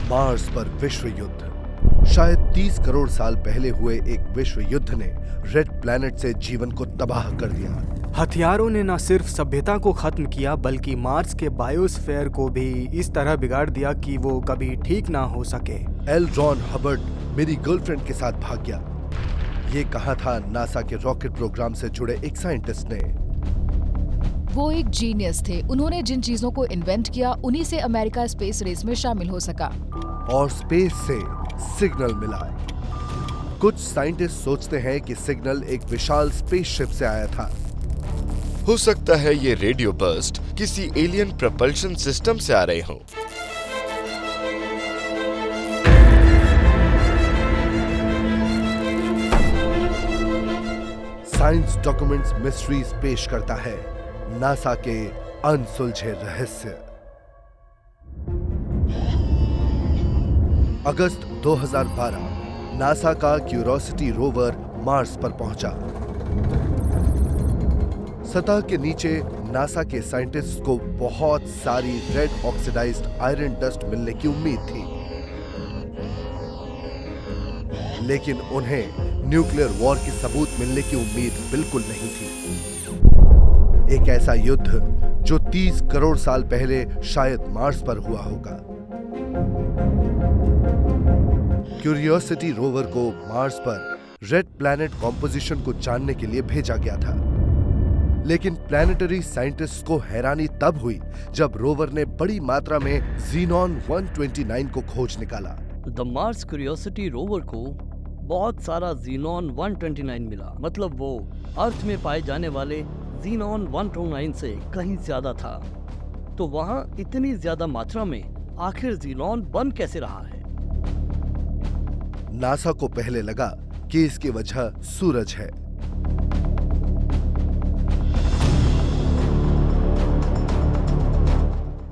Mars पर विश्व युद्ध। शायद 30 करोड़ साल पहले हुए एक विश्व युद्ध ने रेड प्लैनेट से जीवन को तबाह कर दिया। हथियारों ने न सिर्फ सभ्यता को खत्म किया बल्कि मार्स के बायोस्फीयर को भी इस तरह बिगाड़ दिया कि वो कभी ठीक ना हो सके। एल रॉन हबर्ड मेरी गर्लफ्रेंड के साथ भाग गया, ये कहा था नासा के रॉकेट प्रोग्राम से जुड़े एक साइंटिस्ट ने। वो एक जीनियस थे। उन्होंने जिन चीजों को इन्वेंट किया उन्हीं से अमेरिका स्पेस रेस में शामिल हो सका। और स्पेस से सिग्नल मिला। कुछ साइंटिस्ट सोचते हैं कि सिग्नल एक विशाल स्पेसशिप से आया था। हो सकता है ये रेडियो बर्स्ट किसी एलियन प्रपल्शन सिस्टम से आ रहे हों। साइंस डॉक्यूमेंट्स मिस्ट्रीज पेश करता है नासा के अनसुलझे रहस्य। अगस्त 2012 नासा का क्यूरोसिटी रोवर मार्स पर पहुंचा। सतह के नीचे नासा के साइंटिस्ट्स को बहुत सारी रेड ऑक्सीडाइज्ड आयरन डस्ट मिलने की उम्मीद थी, लेकिन उन्हें न्यूक्लियर वॉर के सबूत मिलने की उम्मीद बिल्कुल नहीं थी। एक ऐसा युद्ध जो 30 करोड़ साल पहले शायद मार्स पर हुआ होगा। क्यूरियोसिटी रोवर को मार्स पर रेड प्लैनेट कॉम्पोजिशन को जानने के लिए भेजा गया था, लेकिन प्लैनेटरी साइंटिस्ट्स को हैरानी तब हुई जब रोवर ने बड़ी मात्रा में ज़ीनॉन 129 को खोज निकाला। द मार्स क्यूरियोसिटी रोवर को बहुत सारा ज़ीनॉन 129 मिला, मतलब वो अर्थ में पाए जाने वाले ज़ीनॉन 129 से कहीं ज्यादा था। तो वहाँ इतनी ज्यादा मात्रा में आखिर ज़ीनॉन बन कैसे रहा है? नासा को पहले लगा कि इसकी वजह सूरज है।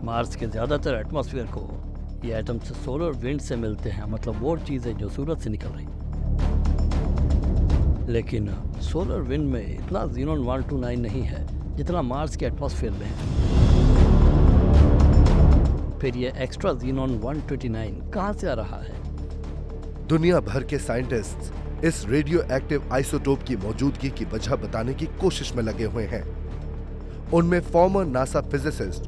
मार्स के ज्यादातर एटमॉस्फेयर को ये एटम्स सोलर विंड से मिलते हैं, मतलब वो चीजें जो सूरज से निकल रही। लेकिन सोलर विंड में इतना ज़ीनॉन 129 नहीं है जितना मार्स के एटमॉस्फेयर में है। फिर ये एक्स्ट्रा ज़ीनॉन 129 कहाँ से आ रहा है? दुनिया भर के साइंटिस्ट्स इस रेडियो एक्टिव आइसोटोप की मौजूदगी की वजह बताने की कोशिश में लगे हुए हैं। उनमें फॉर्मर नासा फिजिसिस्ट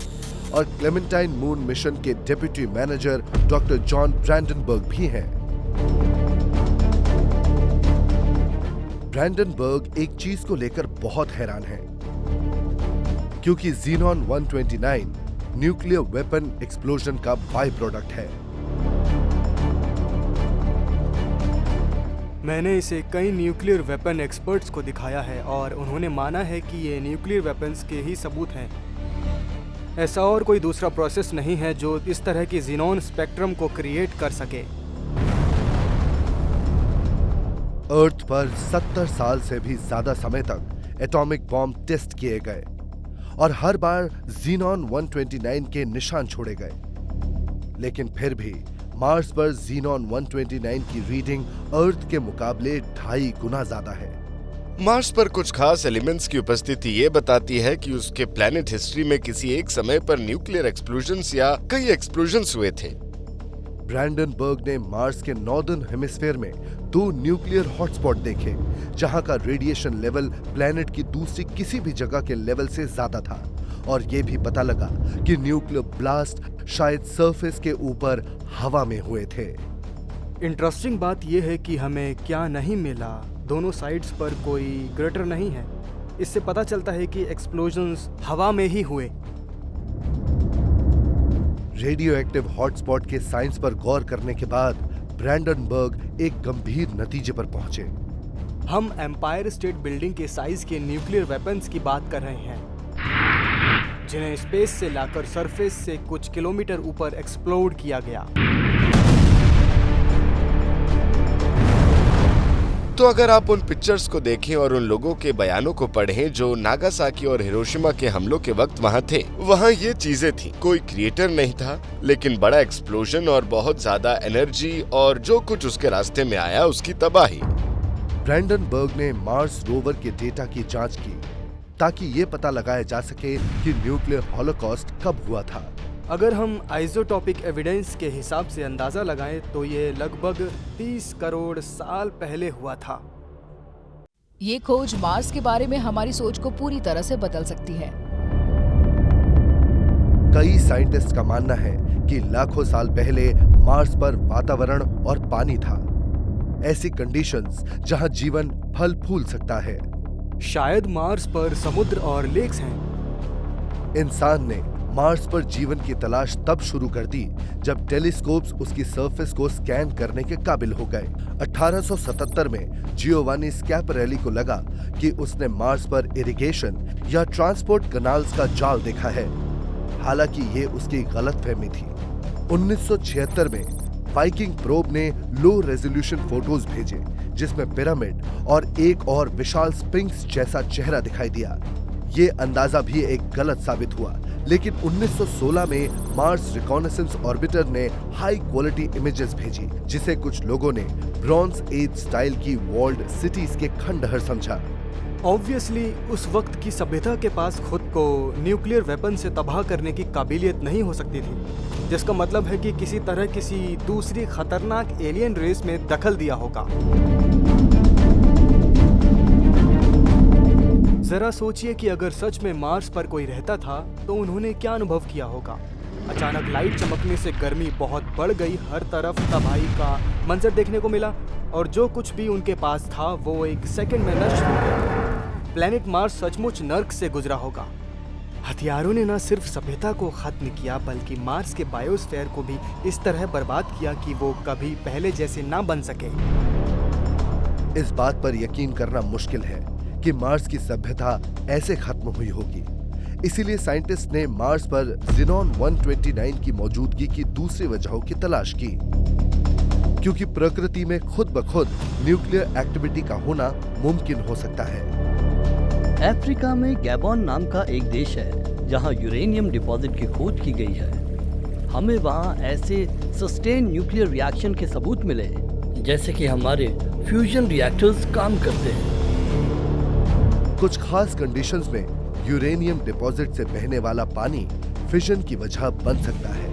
और क्लेमेंटाइन मून मिशन के deputy manager doctor John Brandenburg भी हैं। ब्रैंडनबर्ग एक चीज को लेकर बहुत हैरान है, क्योंकि ज़ीनॉन 129 न्यूक्लियर वेपन एक्सप्लोजन का बाय प्रोडक्ट है। मैंने इसे कई न्यूक्लियर वेपन एक्सपर्ट्स को दिखाया है और उन्होंने माना है कि ये न्यूक्लियर वेपन्स के ही सबूत हैं। ऐसा और कोई दूसरा प्रोसेस नहीं है जो इस तरह की ज़ीनॉन स्पेक्ट्रम को क्रिएट कर सके। अर्थ पर 70 साल से भी ज्यादा समय तक एटॉमिक बॉम्ब टेस्ट किए गए और हर बार ज़ीनॉन 129 के निशान छोड़े गए, लेकिन फिर भी मार्स पर ज़ीनॉन 129 की रीडिंग अर्थ के मुकाबले 2.5 गुना ज्यादा है। मार्स पर कुछ खास एलिमेंट्स की उपस्थिति ये बताती है कि उसके प्लैनेट हिस्ट्री में किसी एक समय पर न्यूक्लियर एक्सप्लोजन्स या कई एक्सप्लोजन्स हुए थे। ब्रैंडनबर्ग ने मार्स के नॉर्दर्न हेमिस्फीयर में 2 न्यूक्लियर हॉटस्पॉट देखे, जहां का रेडिएशन लेवल प्लैनेट की दूसरी किसी भी जगह के लेवल से ज्यादा था, और यह भी पता लगा कि न्यूक्लियर ब्लास्ट शायद सरफेस के ऊपर हवा में हुए थे। इंटरेस्टिंग बात यह है कि हमें क्या नहीं मिला, दोनों साइड्स पर कोई क्रेटर नहीं है। इससे पता चलता है कि एक्सप्लोजन्स हवा में ही हुए। रेडियो एक्टिव हॉटस्पॉट के साइंस पर गौर करने के बाद ब्रैंडनबर्ग एक गंभीर नतीजे पर पहुंचे। हम एम्पायर स्टेट बिल्डिंग के साइज के न्यूक्लियर वेपन्स की बात कर रहे हैं, जिन्हें स्पेस से लाकर सरफेस से कुछ किलोमीटर ऊपर एक्सप्लोड किया गया। तो अगर आप उन पिक्चर्स को देखें और उन लोगों के बयानों को पढ़ें जो नागासाकी और हिरोशिमा के हमलों के वक्त वहां थे, वहां ये चीजें थी। कोई क्रिएटर नहीं था, लेकिन बड़ा एक्सप्लोजन और बहुत ज्यादा एनर्जी, और जो कुछ उसके रास्ते में आया उसकी तबाही। ब्रैंडनबर्ग ने मार्स रोवर के डेटा की जांच की ताकि ये पता लगाया जा सके कि न्यूक्लियर हॉलोकॉस्ट कब हुआ था। अगर हम आइसोटॉपिक एविडेंस के हिसाब से अंदाज़ा लगाएं तो ये लगभग 30 करोड़ साल पहले हुआ था। ये खोज मार्स के बारे में हमारी सोच को पूरी तरह से बदल सकती है। कई साइंटिस्ट का मानना है कि लाखों साल पहले मार्स पर वातावरण और पानी था, ऐसी कंडीशंस जहां जीवन फल फूल सकता है। शायद मार्स पर समुद्र और लेक्स हैं। इंसान ने मार्स पर जीवन की तलाश तब शुरू कर दी जब टेलीस्कोप्स उसकी सरफेस को स्कैन करने के काबिल हो गए। 1877 में जियोवानी स्कैपरेली को लगा कि उसने मार्स पर इरिगेशन या ट्रांसपोर्ट कनाल्स का जाल देखा है, हालांकि ये उसकी गलतफहमी थी। 1976 में वाइकिंग प्रोब ने लो रेजोल्यूशन फोटोज भेजे जिसमें पिरामिड और एक और विशाल स्फिंक्स जैसा चेहरा दिखाई दिया। ये अंदाजा भी एक गलत साबित हुआ, लेकिन 1916 में मार्स रिकॉनेसेंस ऑर्बिटर ने हाई क्वालिटी इमेजेस भेजी, जिसे कुछ लोगों ने ब्रॉन्ज एज स्टाइल की वॉल्ड सिटीज के खंडहर समझा। ऑब्वियसली उस वक्त की सभ्यता के पास खुद को न्यूक्लियर वेपन से तबाह करने की काबिलियत नहीं हो सकती थी, जिसका मतलब है कि किसी तरह किसी दूसरी खतरनाक एलियन रेस में दखल दिया होगा। जरा सोचिए कि अगर सच में मार्स पर कोई रहता था तो उन्होंने क्या अनुभव किया होगा। अचानक लाइट चमकने से गर्मी बहुत बढ़ गई, हर तरफ तबाही का मंजर देखने को मिला और जो कुछ भी उनके पास था वो एक सेकंड में नष्ट हो गया। प्लेनेट मार्स सचमुच नर्क से गुजरा होगा। हथियारों ने न सिर्फ सभ्यता को खत्म किया बल्कि मार्स के बायोस्फीयर को भी इस तरह बर्बाद किया कि वो कभी पहले जैसे ना बन सके। इस बात पर यकीन करना मुश्किल है कि मार्स की सभ्यता ऐसे खत्म हुई होगी। इसीलिए साइंटिस्ट ने मार्स पर ज़ीनॉन 129 की मौजूदगी की दूसरी वजहों की तलाश की, क्योंकि प्रकृति में खुद ब खुद न्यूक्लियर एक्टिविटी का होना मुमकिन हो सकता है। अफ्रीका में गैबोन नाम का एक देश है जहां यूरेनियम डिपॉजिट की खोज की गई है। हमें वहां ऐसे सस्टेन न्यूक्लियर रिएक्शन के सबूत मिले जैसे कि हमारे फ्यूजन रिएक्टर्स काम करते हैं। कुछ खास कंडीशंस में यूरेनियम डिपॉजिट से बहने वाला पानी फिशन की वजह बन सकता है।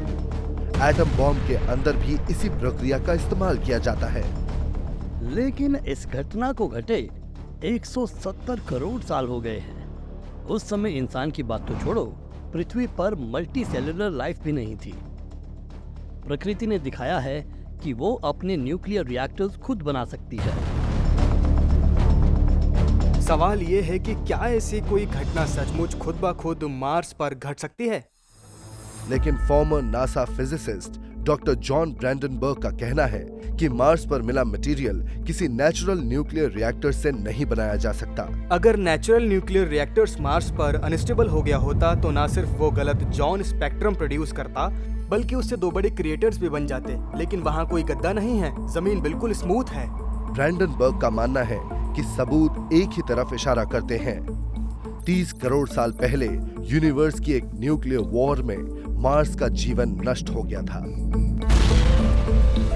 एटम बॉम्ब के अंदर भी इसी प्रक्रिया का इस्तेमाल किया जाता है। लेकिन इस घटना को घटे 170 करोड़ साल हो गए हैं। उस समय इंसान की बात तो छोड़ो, पृथ्वी पर मल्टी सेलुलर लाइफ भी नहीं थी। प्रकृति ने दिखाया है कि वो अपने न्यूक्लियर रिएक्टर्स खुद बना सकती है। सवाल ये है कि क्या ऐसी कोई घटना सचमुच खुद ब खुद मार्स पर घट सकती है? लेकिन farmer NASA physicist doctor John Brandenburg का कहना है कि मार्स पर मिला मटेरियल किसी नेचुरल न्यूक्लियर रिएक्टर से नहीं बनाया जा सकता। अगर नेचुरल न्यूक्लियर रिएक्टर्स मार्स पर अनस्टेबल हो गया होता तो ना सिर्फ वो गलत जॉन स्पेक्ट्रम प्रोड्यूस करता बल्कि उससे दो बड़े क्रिएटर्स भी बन जाते। लेकिन वहाँ कोई गड्ढा नहीं है, जमीन बिल्कुल स्मूथ है। ब्रैंडनबर्ग का मानना है कि सबूत एक ही तरफ इशारा करते हैं। 30 करोड़ साल पहले यूनिवर्स की एक न्यूक्लियर वॉर में मार्स का जीवन नष्ट हो गया था।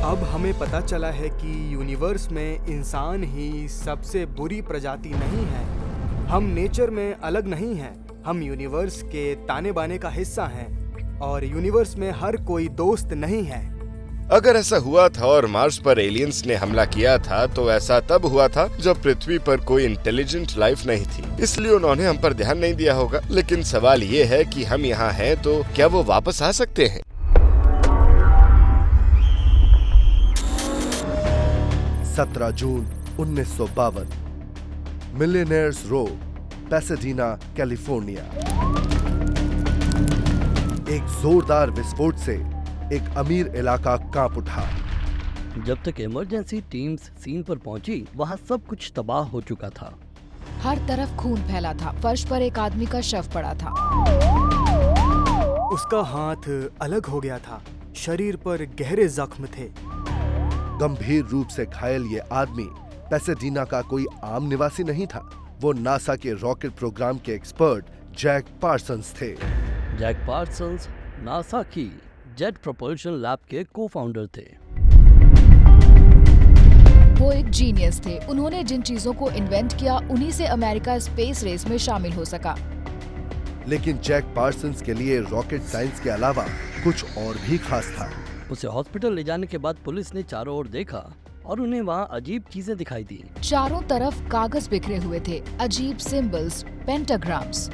अब हमें पता चला है कि यूनिवर्स में इंसान ही सबसे बुरी प्रजाति नहीं है। हम नेचर में अलग नहीं हैं, हम यूनिवर्स के ताने बाने का हिस्सा हैं और यूनिवर्स में हर कोई दोस्त नहीं है। अगर ऐसा हुआ था और मार्स पर एलियंस ने हमला किया था तो ऐसा तब हुआ था जब पृथ्वी पर कोई इंटेलिजेंट लाइफ नहीं थी, इसलिए उन्होंने हम पर ध्यान नहीं दिया होगा। लेकिन सवाल ये है कि हम यहाँ हैं तो क्या वो वापस आ सकते हैं? 17 जून 1952, मिलियनेयर्स रो, पैसाडीना, कैलिफोर्निया। एक जोरदार विस्फोट से एक अमीर इलाका कांप उठा। जब तक इमरजेंसी टीम्स सीन पर पहुंची, वहां सब कुछ तबाह हो चुका था। हर तरफ खून फैला था, फर्श पर एक आदमी का शव पड़ा था। उसका हाथ अलग हो गया था, शरीर पर गहरे जख्म थे। गंभीर रूप से घायल ये आदमी पैसाडीना का कोई आम निवासी नहीं था। वो नासा के रॉकेट प्रोग्राम के एक्सपर्ट जैक पार्सन्स थे। जैक पार्सन्स नासा की जेट प्रोपल्शन लैब के को-फाउंडर थे। वो एक जीनियस थे। उन्होंने जिन चीजों को इन्वेंट किया उन्हीं से अमेरिका स्पेस रेस में शामिल हो सका। लेकिन जैक पार्सन्स के लिए रॉकेट साइंस के अलावा कुछ और भी खास था। उसे हॉस्पिटल ले जाने के बाद पुलिस ने चारों ओर देखा और उन्हें वहाँ अजीब चीजें दिखाई दी। चारों तरफ कागज बिखरे हुए थे, अजीब सिंबल्स, पेंटाग्राम्स।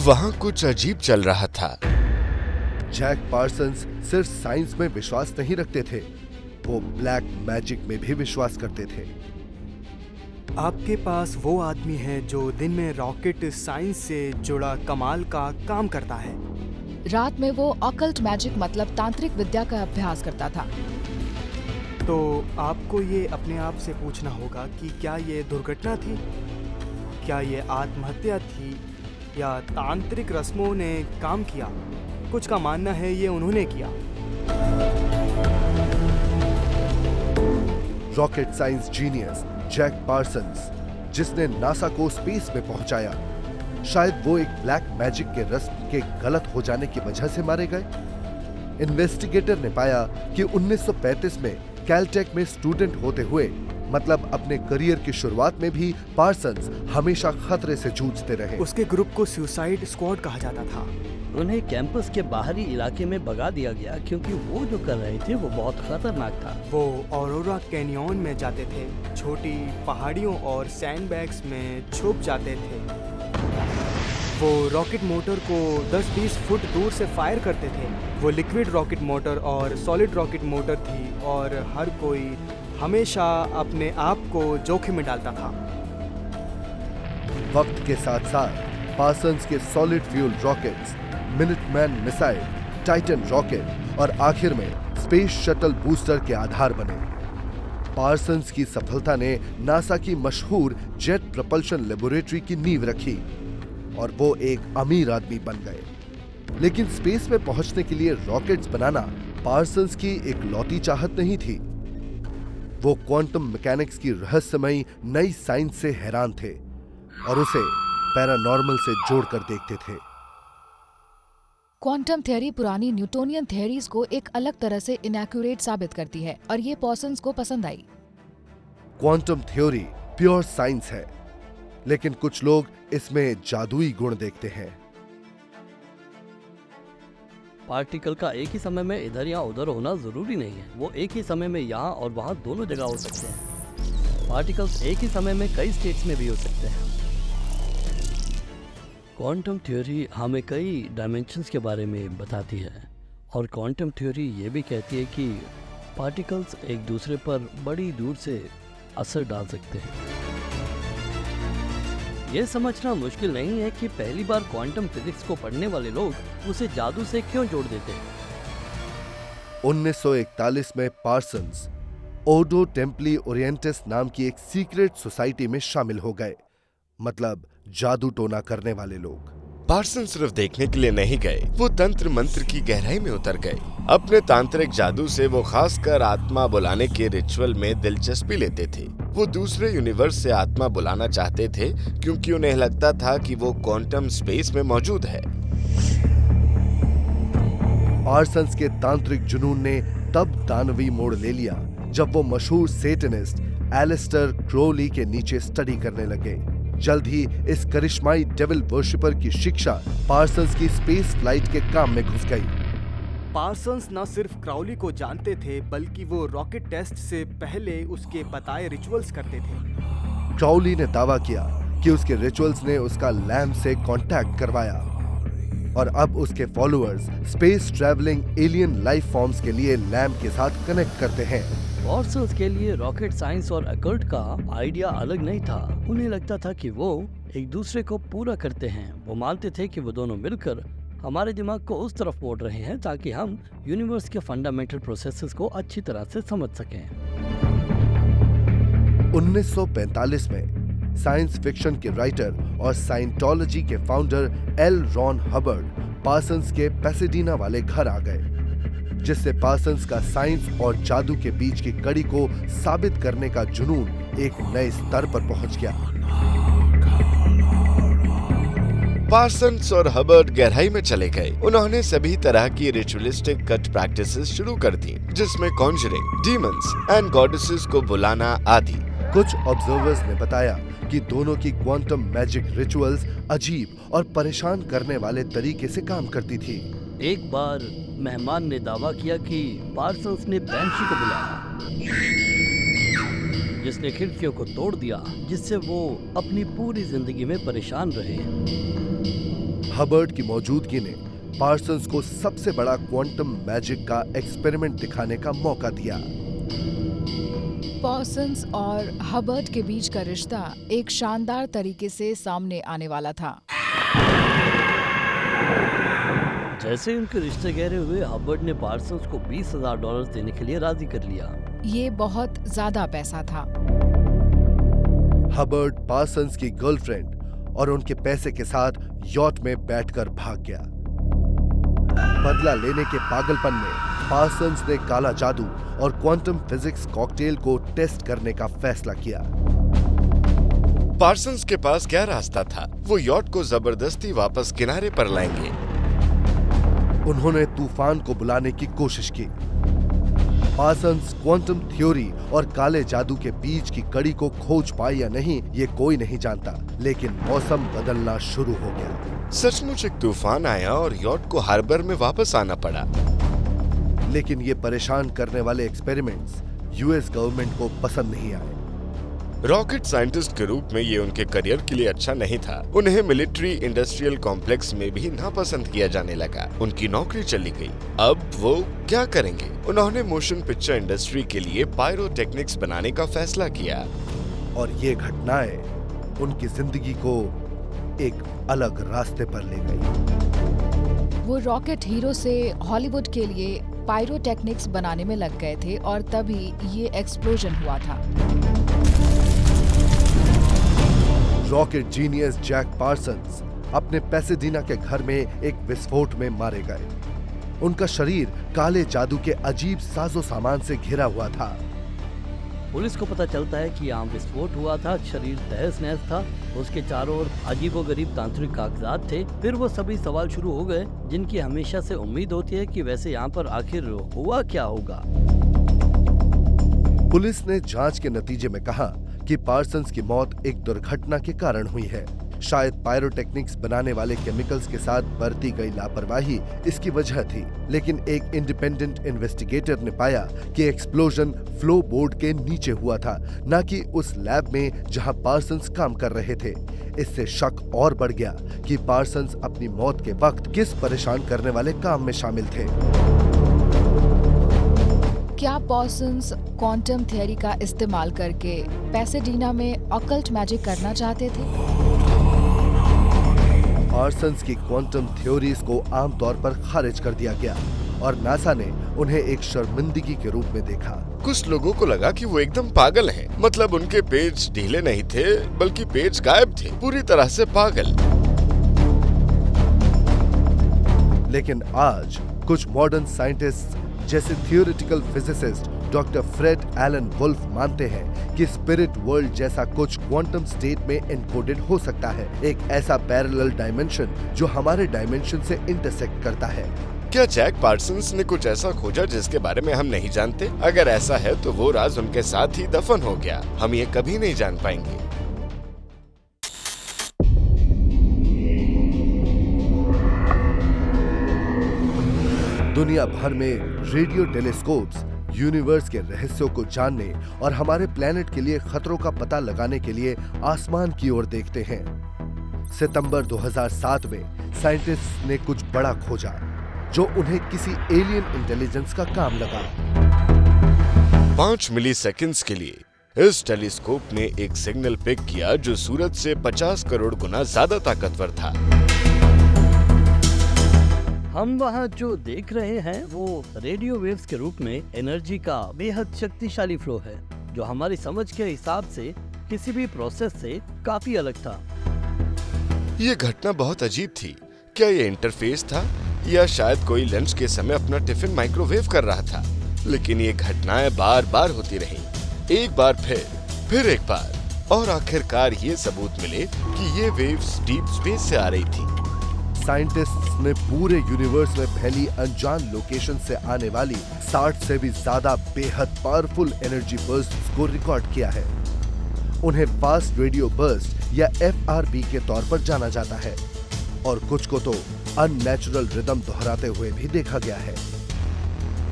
वहाँ कुछ अजीब चल रहा था। जैक पार्सन्स सिर्फ साइंस में विश्वास नहीं रखते थे, वो ब्लैक मैजिक में भी विश्वास करते थे। आपके पास वो आदमी है जो दिन में रॉकेट साइंस से जुड़ा कमाल का काम करता है। रात में वो ऑकल्ट मैजिक मतलब तांत्रिक विद्या का अभ्यास करता था। तो आपको ये अपने आप से पूछना होगा कि क्या ये दुर्घटना थी, क्या ये आत्महत्या थी, या तांत्रिक रस्मों ने काम किया। कुछ का मानना है ये उन्होंने किया। Rocket science genius Jack Parsons, जिसने नासा को स्पेस में पहुंचाया, शायद वो एक ब्लैक मैजिक के रस्म के गलत हो जाने की वजह से मारे गए। इन्वेस्टिगेटर ने पाया कि 1935 में कैलटेक में स्टूडेंट होते हुए, मतलब अपने करियर की शुरुआत में भी पार्सन्स हमेशा खतरे से जूझते रहे। उसके ग्रुप को सुसाइड स्क्वाड कहा जाता था। उन्हें कैंपस के बाहरी इलाके में भगा दिया गया क्योंकि वो जो कर रहे थे वो बहुत खतरनाक था। वो ऑरोरा कैनियन में जाते थे, छोटी पहाड़ियों और सैंडबैग्स में छुप जाते थे। वो रॉकेट मोटर को 10-20 फुट दूर से फायर करते थे। वो लिक्विड रॉकेट मोटर और सॉलिड रॉकेट मोटर थी और हर कोई हमेशा अपने आप को जोखिम में डालता था। वक्त के साथ साथ पार्सन्स के solid fuel rockets, Minuteman missile, Titan rocket और आखिर में स्पेस शटल बूस्टर के आधार बने। पार्सन्स की सफलता ने नासा की मशहूर जेट प्रपल्शन लेबोरेटरी की नींव रखी और वो एक अमीर आदमी बन गए। लेकिन स्पेस में पहुंचने के लिए रॉकेट्स बनाना पार्सन्स की इकलौती चाहत नहीं थी। वो क्वांटम मैकेनिक्स की रहस्यमयी नई साइंस से हैरान थे और उसे पैरानॉर्मल से जोड़कर देखते थे। क्वांटम थ्योरी पुरानी न्यूटोनियन थ्योरीज को एक अलग तरह से इनएक्यूरेट साबित करती है और ये पार्सन्स को पसंद आई। क्वांटम थ्योरी प्योर साइंस है, लेकिन कुछ लोग इसमें जादुई गुण देखते हैं। पार्टिकल का एक ही समय में इधर या उधर होना जरूरी नहीं है। वो एक ही समय में यहाँ और वहाँ दोनों जगह हो सकते हैं। पार्टिकल्स एक ही समय में कई स्टेट्स में भी हो सकते हैं। क्वांटम थ्योरी हमें कई डायमेंशंस के बारे में बताती है और क्वांटम थ्योरी ये भी कहती है कि पार्टिकल्स एक दूसरे पर बड़ी दूर से असर डाल सकते हैं। ये समझना मुश्किल नहीं है कि पहली बार क्वांटम फिजिक्स को पढ़ने वाले लोग उसे जादू से क्यों जोड़ देते हैं। 1941 में पार्सन्स ओडो टेम्पली ओरिएंटस नाम की एक सीक्रेट सोसाइटी में शामिल हो गए, मतलब जादू टोना करने वाले लोग। पार्सन सिर्फ देखने के लिए नहीं गए, वो तंत्र मंत्र की गहराई में उतर गए। अपने तांत्रिक जादू से वो खासकर आत्मा बुलाने के रिचुअल में दिलचस्पी लेते थे। वो दूसरे यूनिवर्स से आत्मा बुलाना चाहते थे क्योंकि उन्हें लगता था कि वो क्वांटम स्पेस में मौजूद है। पार्सन्स के तांत्रिक जुनून ने तब दानवी मोड़ ले लिया जब वो मशहूर सेटनिस्ट एलिस्टर क्रोली के नीचे स्टडी करने लगे। जल्द ही इस करिश्माई डेविल वर्शिपर की शिक्षा पार्सन्स की स्पेस फ्लाइट के काम में घुस गई। पार्सन्स न सिर्फ क्राउली को जानते थे बल्कि वो रॉकेट टेस्ट से पहले उसके बताए रिचुअल्स करते थे। क्राउली ने दावा किया कि उसके रिचुअल्स ने उसका लैम्प से कांटेक्ट करवाया और अब उसके followers space travelling alien life forms के लिए लैम्प के साथ कनेक्ट करते हैं। पार्सन्स के लिए रॉकेट साइंस और अकल्ट का आइडिया अलग नहीं था। उन्हें लगता था कि वो एक दूसरे को पूरा करते हैं। वो मानते थे कि वो दोनों मिलकर हमारे दिमाग को उस तरफ मोड़ रहे हैं ताकि हम यूनिवर्स के फंडामेंटल प्रोसेसेस को अच्छी तरह से समझ सकें। 1945 में साइंस फिक्शन के राइटर और साइंटोलॉजी के founder L Ron Hubbard Parsons के पैसेडीना वाले घर आ गए, जिससे पार्सन्स का साइंस और जादू के बीच की कड़ी को साबित करने का जुनून एक नए स्तर पर पहुंच गया। पार्सन्स और हबर्ड गहराई में चले गए। उन्होंने सभी तरह की रिचुअलिस्टिक कट प्रैक्टिसेस शुरू कर दी, जिसमें कॉन्जरिंग, डीमंस एंड गॉडेसेस को बुलाना आदि। कुछ ऑब्जर्वर्स ने बताया कि दोनों की क्वांटम मैजिक रिचुअल्स अजीब और परेशान करने वाले तरीके से काम करती थी। एक बार मेहमान ने दावा किया कि पार्सन्स ने बैंशी को बुलाया, जिसने खिड़कियों को तोड़ दिया, जिससे वो अपनी पूरी जिंदगी में परेशान रहे। हबर्ड की मौजूदगी ने पार्सन्स को सबसे बड़ा क्वांटम मैजिक का एक्सपेरिमेंट दिखाने का मौका दिया। पार्सन्स और हबर्ड के बीच का रिश्ता एक शानदार तरीके से सामने आने वाला था। जैसे उनके रिश्ते गहरे हुए, हबर्ड ने पार्सन्स को $20,000 देने के लिए राजी कर लिया। ये बहुत ज्यादा पैसा था। हबर्ड पार्सन्स की गर्लफ्रेंड और उनके पैसे के साथ यॉट में बैठकर भाग गया। बदला लेने के पागलपन में पार्सन्स ने काला जादू और क्वांटम फिजिक्स कॉकटेल को टेस्ट करने का फैसला किया। पार्सन्स के पास क्या रास्ता था? वो यॉट को जबरदस्ती वापस किनारे पर लाएंगे। उन्होंने तूफान को बुलाने की कोशिश की। पार्सन्स क्वांटम थ्योरी और काले जादू के बीच की कड़ी को खोज पाए या नहीं, ये कोई नहीं जानता, लेकिन मौसम बदलना शुरू हो गया। सचमुच एक तूफान आया और यॉट को हार्बर में वापस आना पड़ा। लेकिन ये परेशान करने वाले एक्सपेरिमेंट्स यूएस गवर्नमेंट को पसंद नहीं आए। रॉकेट साइंटिस्ट के रूप में ये उनके करियर के लिए अच्छा नहीं था। उन्हें मिलिट्री इंडस्ट्रियल कॉम्प्लेक्स में भी नापसंद किया जाने लगा। उनकी नौकरी चली गई। अब वो क्या करेंगे? उन्होंने मोशन पिक्चर इंडस्ट्री के लिए पायरोटेक्निक्स बनाने का फैसला किया। और ये घटनाएं उनकी जिंदगी को एक अलग रास्ते पर ले गई। वो रॉकेट हीरो से हॉलीवुड के लिए पायरोटेक्निक्स बनाने में लग गए थे और तभी ये एक्सप्लोजन हुआ था। रॉकेट जीनियस जैक पार्सन्स अपने पैसेडीना के घर में एक विस्फोट में मारे गए। उनका शरीर काले जादू के अजीब साजो सामान से घिरा हुआ था। पुलिस को पता चलता है कि यहाँ विस्फोट हुआ था। शरीर तहस नहस था। उसके चारों ओर अजीबोगरीब तांत्रिक कागजात थे। फिर वो सभी सवाल शुरू हो गए जिनकी हमेशा से उम्मीद होती है कि वैसे यहाँ पर आखिर हुआ क्या होगा। पुलिस ने जांच के नतीजे में कहा कि पार्सन्स की मौत एक दुर्घटना के कारण हुई है। शायद पायरोटेक्निक्स बनाने वाले केमिकल्स के साथ बरती गई लापरवाही इसकी वजह थी। लेकिन एक इंडिपेंडेंट इन्वेस्टिगेटर ने पाया कि एक्सप्लोजन फ्लो बोर्ड के नीचे हुआ था, न कि उस लैब में जहां पार्सन्स काम कर रहे थे। इससे शक और बढ़ गया कि पार्सन्स अपनी मौत के वक्त किस परेशान करने वाले काम में शामिल थे। क्या पार्सन्स क्वांटम थ्योरी का इस्तेमाल करके पैसेडीना में ऑकल्ट मैजिक करना चाहते थे? पार्सन्स की क्वांटम थ्योरीज को आमतौर पर खारिज कर दिया गया और नासा ने उन्हें एक शर्मिंदगी के रूप में देखा। कुछ लोगों को लगा कि वो एकदम पागल हैं। मतलब उनके पेज ढीले नहीं थे, बल्कि पेज गायब थे, पूरी तरह से पागल। लेकिन आज कुछ मॉडर्न साइंटिस्ट जैसे theoretical physicist doctor Fred Alan Wolf मानते हैं कि स्पिरिट वर्ल्ड जैसा कुछ क्वांटम स्टेट में एनकोडेड हो सकता है, एक ऐसा पैरेलल डायमेंशन जो हमारे डायमेंशन से इंटरसेक्ट करता है। क्या जैक पार्सन्स ने कुछ ऐसा खोजा जिसके बारे में हम नहीं जानते? अगर ऐसा है तो वो राज उनके साथ ही दफन हो गया। हम ये कभी नहीं जान पाएंगे। दुनिया भर में रेडियो टेलीस्कोप्स यूनिवर्स के रहस्यों को जानने और हमारे प्लेनेट के लिए खतरों का पता लगाने के लिए आसमान की ओर देखते हैं। सितंबर 2007 में साइंटिस्ट्स ने कुछ बड़ा खोजा जो उन्हें किसी एलियन इंटेलिजेंस का काम लगा। 5 मिलीसेकंड्स के लिए इस टेलीस्कोप ने एक सिग्नल पिक किया जो सूरज से 50 करोड़ गुना ज्यादा ताकतवर था। हम वहाँ जो देख रहे हैं वो रेडियो वेव्स के रूप में एनर्जी का बेहद शक्तिशाली फ्लो है, जो हमारी समझ के हिसाब से किसी भी प्रोसेस से काफी अलग था। ये घटना बहुत अजीब थी। क्या ये इंटरफेस था या शायद कोई लंच के समय अपना टिफिन माइक्रोवेव कर रहा था? लेकिन ये घटनाएं बार बार होती रही, एक बार फिर एक बार, और आखिरकार ये सबूत मिले कि ये वेव्स डीप स्पेस से आ रही थी। साइंटिस्ट्स ने पूरे यूनिवर्स में फैली अनजान लोकेशन से आने वाली 60 से भी ज्यादा बेहद पावरफुल एनर्जी बर्स्ट्स को रिकॉर्ड किया है। उन्हें फास्ट रेडियो बर्स्ट या FRB के तौर पर जाना जाता है और कुछ को तो अननेचुरल रिदम दोहराते हुए भी देखा गया है।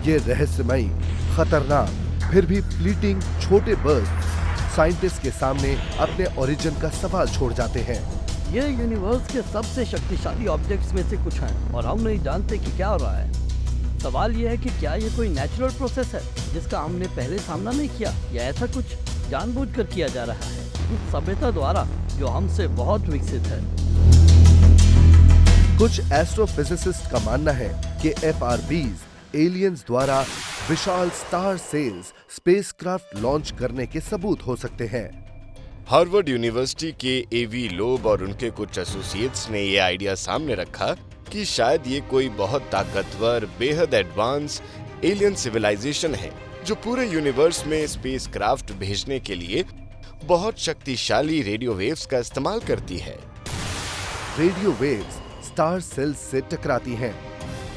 ये रहस्यमयी, खतरनाक, फिर भी फ्लीटिंग छोटे बर्स्ट साइंटिस्ट के सामने अपने ओरिजिन का सवाल छोड़ जाते हैं। ये यूनिवर्स के सबसे शक्तिशाली ऑब्जेक्ट्स में से कुछ हैं और हम नहीं जानते कि क्या हो रहा है। सवाल ये है कि क्या ये कोई नेचुरल प्रोसेस है जिसका हमने पहले सामना नहीं किया, या ऐसा कुछ जानबूझकर किया जा रहा है उस सभ्यता द्वारा जो हमसे बहुत विकसित है। कुछ एस्ट्रोफिजिसिस्ट का मानना है कि FRBs एलियंस द्वारा विशाल स्टार सेल्स स्पेसक्राफ्ट लॉन्च करने के सबूत हो सकते हैं। हार्वर्ड यूनिवर्सिटी के AV लोब और उनके कुछ एसोसिएट्स ने ये आइडिया सामने रखा कि शायद ये कोई बहुत ताकतवर, बेहद एडवांस एलियन सिविलाइजेशन है जो पूरे यूनिवर्स में स्पेसक्राफ्ट भेजने के लिए बहुत शक्तिशाली रेडियो वेव्स का इस्तेमाल करती है। रेडियो वेव्स स्टार सेल्स से टकराती हैं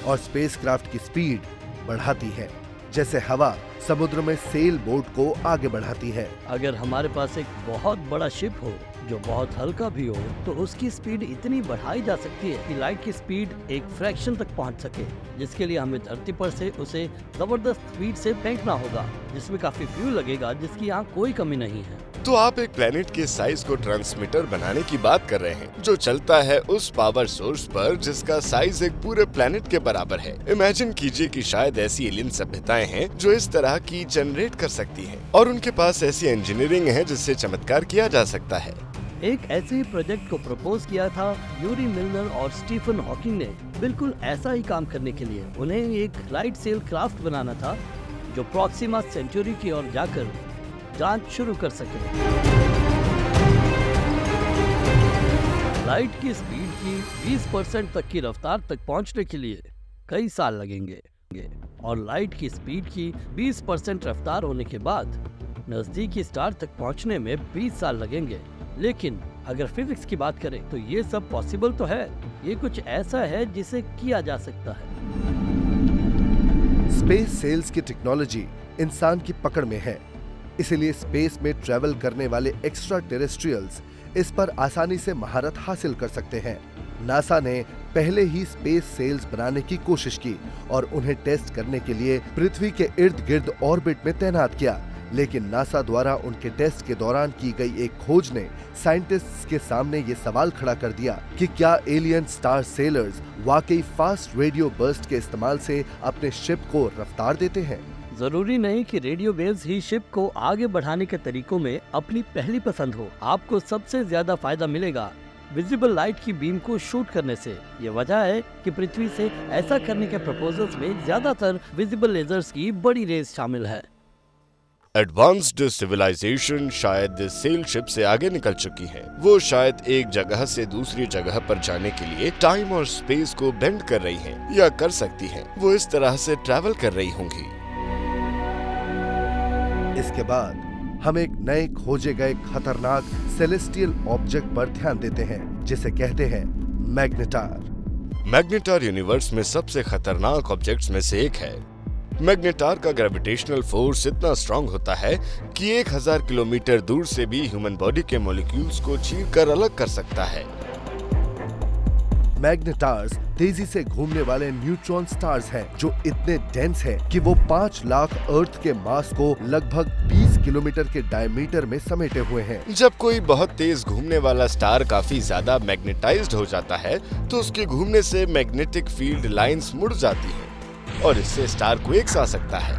और स्पेसक्राफ्ट की स्पीड बढ़ाती है, जैसे हवा समुद्र में सेल बोट को आगे बढ़ाती है। अगर हमारे पास एक बहुत बड़ा शिप हो जो बहुत हल्का भी हो तो उसकी स्पीड इतनी बढ़ाई जा सकती है कि लाइट की स्पीड एक फ्रैक्शन तक पहुंच सके, जिसके लिए हमें धरती पर से उसे जबरदस्त स्पीड से फेंकना होगा, जिसमें काफी फ्यूल लगेगा, जिसकी यहाँ कोई कमी नहीं है। तो आप एक प्लेनेट के साइज को ट्रांसमीटर बनाने की बात कर रहे हैं जो चलता है उस पावर सोर्स पर जिसका साइज एक पूरे प्लेनेट के बराबर है। इमेजिन कीजिए कि शायद ऐसी एलियन सभ्यताएं हैं जो इस तरह की जनरेट कर सकती हैं और उनके पास ऐसी इंजीनियरिंग है जिससे चमत्कार किया जा सकता है। एक ऐसे ही प्रोजेक्ट को प्रपोज किया था यूरी मिलनर और स्टीफन हॉकिंग ने, बिल्कुल ऐसा ही काम करने के लिए। उन्हें एक लाइट सेल क्राफ्ट बनाना था जो प्रॉक्सिमा सेंचुरी की ओर जाकर जांच शुरू कर सके। लाइट की स्पीड की 20% तक की रफ्तार तक पहुंचने के लिए कई साल लगेंगे और लाइट की स्पीड की 20% रफ्तार होने के बाद नजदीकी स्टार तक पहुंचने में 20 साल लगेंगे। लेकिन अगर फिजिक्स की बात करें तो ये सब पॉसिबल तो है, ये कुछ ऐसा है जिसे किया जा सकता है। स्पेस सेल्स की टेक्नोलॉजी इंसान की पकड़ में है, इसलिए स्पेस में ट्रैवल करने वाले एक्स्ट्रा टेरेस्ट्रियल्स इस पर आसानी से महारत हासिल कर सकते हैं। नासा ने पहले ही स्पेस सेल्स बनाने की कोशिश की और उन्हें टेस्ट करने के लिए पृथ्वी के इर्द गिर्द ऑर्बिट में तैनात किया, लेकिन नासा द्वारा उनके टेस्ट के दौरान की गई एक खोज ने साइंटिस्ट्स के सामने ये सवाल खड़ा कर दिया कि क्या एलियन स्टार सेलर्स वाकई फास्ट रेडियो बर्स्ट के इस्तेमाल से अपने शिप को रफ्तार देते हैं। जरूरी नहीं कि रेडियो वेव्स ही शिप को आगे बढ़ाने के तरीकों में अपनी पहली पसंद हो। आपको सबसे ज्यादा फायदा मिलेगा विजिबल लाइट की बीम को शूट करने से। ये वजह है कि पृथ्वी से ऐसा करने के प्रपोजल्स में ज्यादातर विजिबल लेजर्स की बड़ी रेस शामिल है। एडवांस्ड सिविलाइजेशन शायद सेल शिप से आगे निकल चुकी है। वो शायद एक जगह से दूसरी जगह पर जाने के लिए टाइम और स्पेस को बेंड कर रही हैं, या कर सकती हैं। वो इस तरह से ट्रैवल कर रही होंगी। इसके बाद हम एक नए खोजे गए खतरनाक सेलेस्टियल ऑब्जेक्ट पर ध्यान देते हैं जिसे कहते हैं मैग्नेटार। मैग्नेटार यूनिवर्स में सबसे खतरनाक ऑब्जेक्ट्स में से एक है। मैग्नेटार का ग्रेविटेशनल फोर्स इतना स्ट्रांग होता है कि 1000 किलोमीटर दूर से भी ह्यूमन बॉडी के मॉलिक्यूल्स को चीरकर अलग कर सकता है। मैग्नेटार्स तेजी से घूमने वाले न्यूट्रॉन स्टार्स हैं जो इतने डेंस हैं कि वो 5 लाख अर्थ के मास को लगभग 20 किलोमीटर के डायमीटर में समेटे हुए हैं। जब कोई बहुत तेज घूमने वाला स्टार काफी ज्यादा मैग्नेटाइज्ड हो जाता है तो उसके घूमने से मैग्नेटिक फील्ड लाइंस मुड़ जाती है और इससे स्टार क्वेक्स आ सकता है।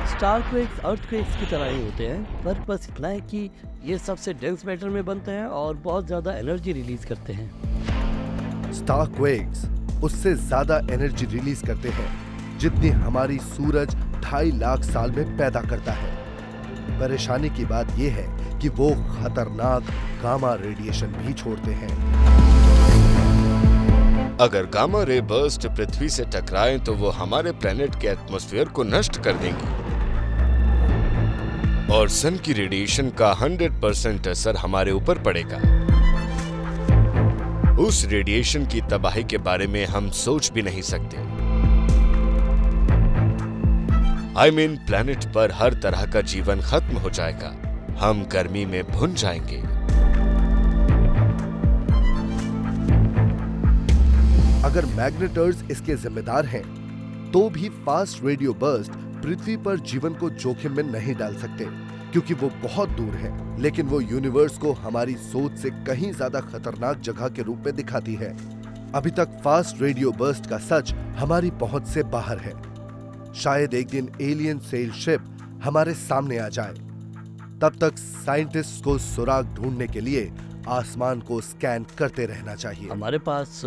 स्टार क्वेक्स अर्थक्वेक्स की तरह ही होते हैं, पर बस इतना है कि ये सबसे डेंस मैटर में बनते हैं और बहुत ज्यादा एनर्जी रिलीज करते हैं। स्टार क्वेक्स उससे ज्यादा एनर्जी रिलीज करते हैं जितनी हमारी सूरज 2.5 लाख साल में पैदा करता है। परेशानी की बात यह है कि वो खतरनाक गामा रेडिएशन भी छोड़ते हैं। अगर गामा रे बर्स्ट पृथ्वी से टकराएं तो वो हमारे प्लेनेट के एटमॉस्फेयर को नष्ट कर देंगी और सन की रेडिएशन का 100% असर हमारे ऊपर पड़ेगा। उस रेडिएशन की तबाही के बारे में हम सोच भी नहीं सकते। प्लेनेट पर हर तरह का जीवन खत्म हो जाएगा। हम गर्मी में भुन जाएंगे। अगर मैग्नेटर्स इसके जिम्मेदार हैं, तो भी फास्ट रेडियो बर्स्ट पृथ्वी पर जीवन को जोखिम में नहीं डाल सकते, क्योंकि वो बहुत दूर है। लेकिन वो यूनिवर्स को हमारी सोच से कहीं ज्यादा खतरनाक जगह के रूप में दिखाती है। अभी तक फास्ट रेडियो बर्स्ट का सच हमारी पहुंच से बाहर है। शायद एक दिन एलियन सेल शिप हमारे सामने आ जाए। तब तक साइंटिस्ट को सुराग ढूंढने के लिए आसमान को स्कैन करते रहना चाहिए। हमारे पास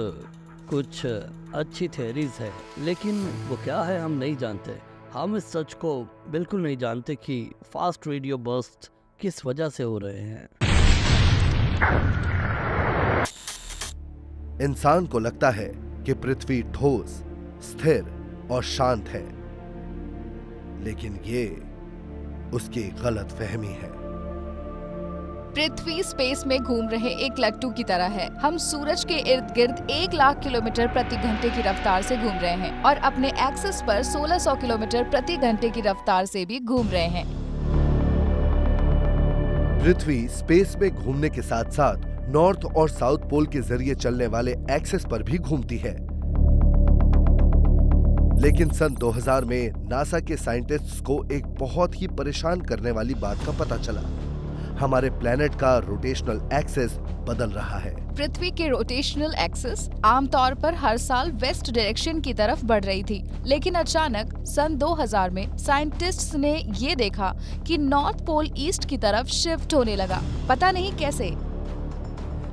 कुछ अच्छी थ्योरीज है, लेकिन वो क्या है हम नहीं जानते। हम इस सच को बिल्कुल नहीं जानते कि फास्ट रेडियो बर्स्ट किस वजह से हो रहे हैं। इंसान को लगता है कि पृथ्वी ठोस, स्थिर और शांत है, लेकिन ये उसकी गलतफहमी है। पृथ्वी स्पेस में घूम रहे एक लट्टू की तरह है। हम सूरज के इर्द गिर्द 1 लाख किलोमीटर प्रति घंटे की रफ्तार से घूम रहे हैं और अपने एक्सिस पर 1600 किलोमीटर प्रति घंटे की रफ्तार से भी घूम रहे हैं। पृथ्वी स्पेस में घूमने के साथ साथ नॉर्थ और साउथ पोल के जरिए चलने वाले एक्सिस पर भी घूमती है। लेकिन सन 2000 में नासा के साइंटिस्ट्स को एक बहुत ही परेशान करने वाली बात का पता चला। हमारे प्लेनेट का रोटेशनल एक्सिस बदल रहा है। पृथ्वी के रोटेशनल एक्सिस आमतौर पर हर साल वेस्ट डायरेक्शन की तरफ बढ़ रही थी, लेकिन अचानक सन 2000 में साइंटिस्ट्स ने ये देखा कि नॉर्थ पोल ईस्ट की तरफ शिफ्ट होने लगा। पता नहीं कैसे।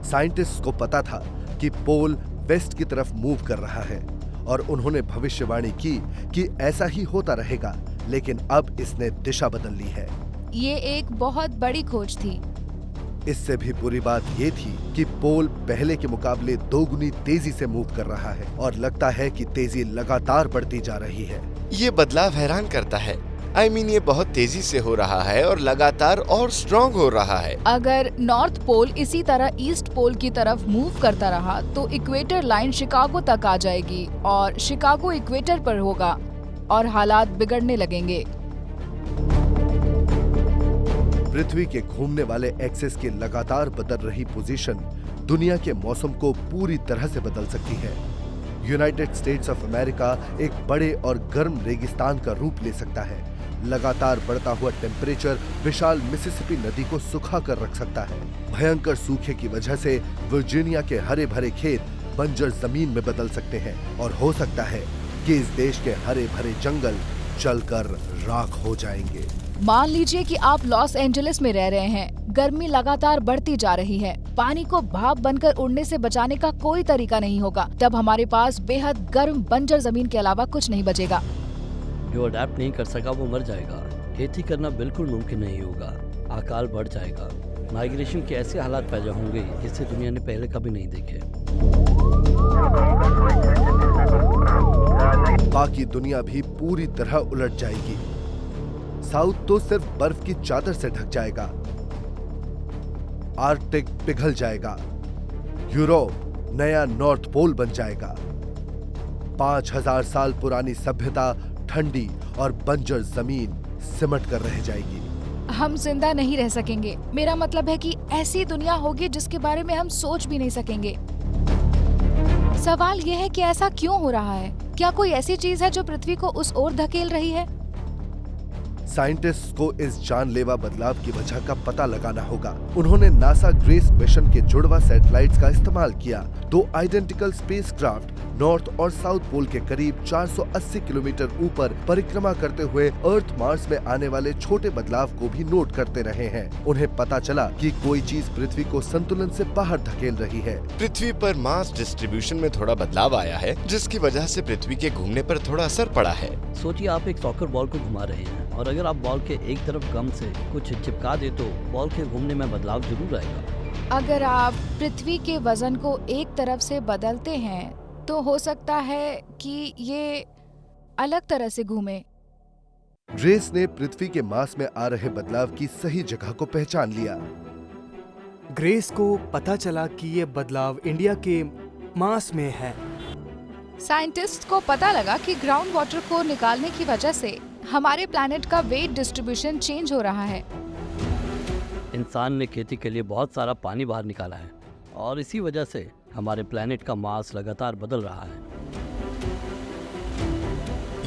साइंटिस्ट्स को पता था कि पोल वेस्ट की तरफ मूव कर रहा है और उन्होंने भविष्यवाणी की कि ऐसा ही होता रहेगा, लेकिन अब इसने दिशा बदल ली है। ये एक बहुत बड़ी खोज थी। इससे भी बुरी बात ये थी कि पोल पहले के मुकाबले दोगुनी तेजी से मूव कर रहा है और लगता है कि तेजी लगातार बढ़ती जा रही है। ये बदलाव हैरान करता है। ये बहुत तेजी से हो रहा है और लगातार और स्ट्रॉन्ग हो रहा है। अगर नॉर्थ पोल इसी तरह ईस्ट पोल की तरफ मूव करता रहा तो इक्वेटर लाइन शिकागो तक आ जाएगी और शिकागो इक्वेटर पर होगा और हालात बिगड़ने लगेंगे। पृथ्वी के घूमने वाले एक्सिस की लगातार बदल रही पोजीशन दुनिया के मौसम को पूरी तरह से बदल सकती है। यूनाइटेड स्टेट्स ऑफ अमेरिका एक बड़े और गर्म रेगिस्तान का रूप ले सकता है। लगातार बढ़ता हुआ टेम्परेचर विशाल मिसिसिपी नदी को सुखा कर रख सकता है। भयंकर सूखे की वजह से वर्जीनिया के हरे भरे खेत बंजर जमीन में बदल सकते हैं और हो सकता है कि इस देश के हरे भरे जंगल जलकर राख हो जाएंगे। मान लीजिए कि आप लॉस एंजलिस में रह रहे हैं। गर्मी लगातार बढ़ती जा रही है। पानी को भाप बनकर उड़ने से बचाने का कोई तरीका नहीं होगा। तब हमारे पास बेहद गर्म बंजर जमीन के अलावा कुछ नहीं बचेगा। जो अडेप्ट नहीं कर सका वो मर जाएगा। खेती करना बिल्कुल मुमकिन नहीं होगा। अकाल बढ़ जाएगा। माइग्रेशन के ऐसे हालात पैदा होंगे जिससे दुनिया ने पहले कभी नहीं देखे। बाकी दुनिया भी पूरी तरह उलट जाएगी। साउथ तो सिर्फ बर्फ की चादर से ढक जाएगा। आर्कटिक पिघल जाएगा। यूरोप नया नॉर्थ पोल बन जाएगा। 5000 साल पुरानी सभ्यता ठंडी और बंजर जमीन सिमट कर रह जाएगी। हम जिंदा नहीं रह सकेंगे। मेरा मतलब है कि ऐसी दुनिया होगी जिसके बारे में हम सोच भी नहीं सकेंगे। सवाल यह है कि ऐसा क्यों हो रहा है? क्या कोई ऐसी चीज है जो पृथ्वी को उस ओर धकेल रही है? साइंटिस्ट्स को इस जानलेवा बदलाव की वजह का पता लगाना होगा। उन्होंने नासा ग्रेस मिशन के जुड़वा सैटेलाइट्स का इस्तेमाल किया। 2 आइडेंटिकल स्पेसक्राफ्ट नॉर्थ और साउथ पोल के करीब 480 किलोमीटर ऊपर परिक्रमा करते हुए अर्थ मार्स में आने वाले छोटे बदलाव को भी नोट करते रहे हैं। उन्हें पता चला कि कोई चीज पृथ्वी को संतुलन से बाहर धकेल रही है। पृथ्वी पर मास डिस्ट्रीब्यूशन में थोड़ा बदलाव आया है, जिसकी वजह से पृथ्वी के घूमने पर थोड़ा असर पड़ा है। सोचिए आप एक सॉकर बॉल को घुमा रहे हैं और अगर आप बॉल के एक तरफ गम से कुछ चिपका दे तो बॉल के घूमने में बदलाव जरूर आएगा। अगर आप पृथ्वी के वजन को एक तरफ से बदलते हैं तो हो सकता है कि ये अलग तरह से घूमे। ग्रेस ने पृथ्वी के मास में आ रहे बदलाव की सही जगह को पहचान लिया। ग्रेस को पता चला कि ये बदलाव इंडिया के मास में है। साइंटिस्ट को पता लगा कि ग्राउंड वाटर को निकालने की वजह से हमारे प्लैनेट का वेट डिस्ट्रीब्यूशन चेंज हो रहा है। इंसान ने खेती के लिए बहुत सारा पानी बाहर निकाला है और इसी वजह से हमारे प्लेनेट का मास लगातार बदल रहा है।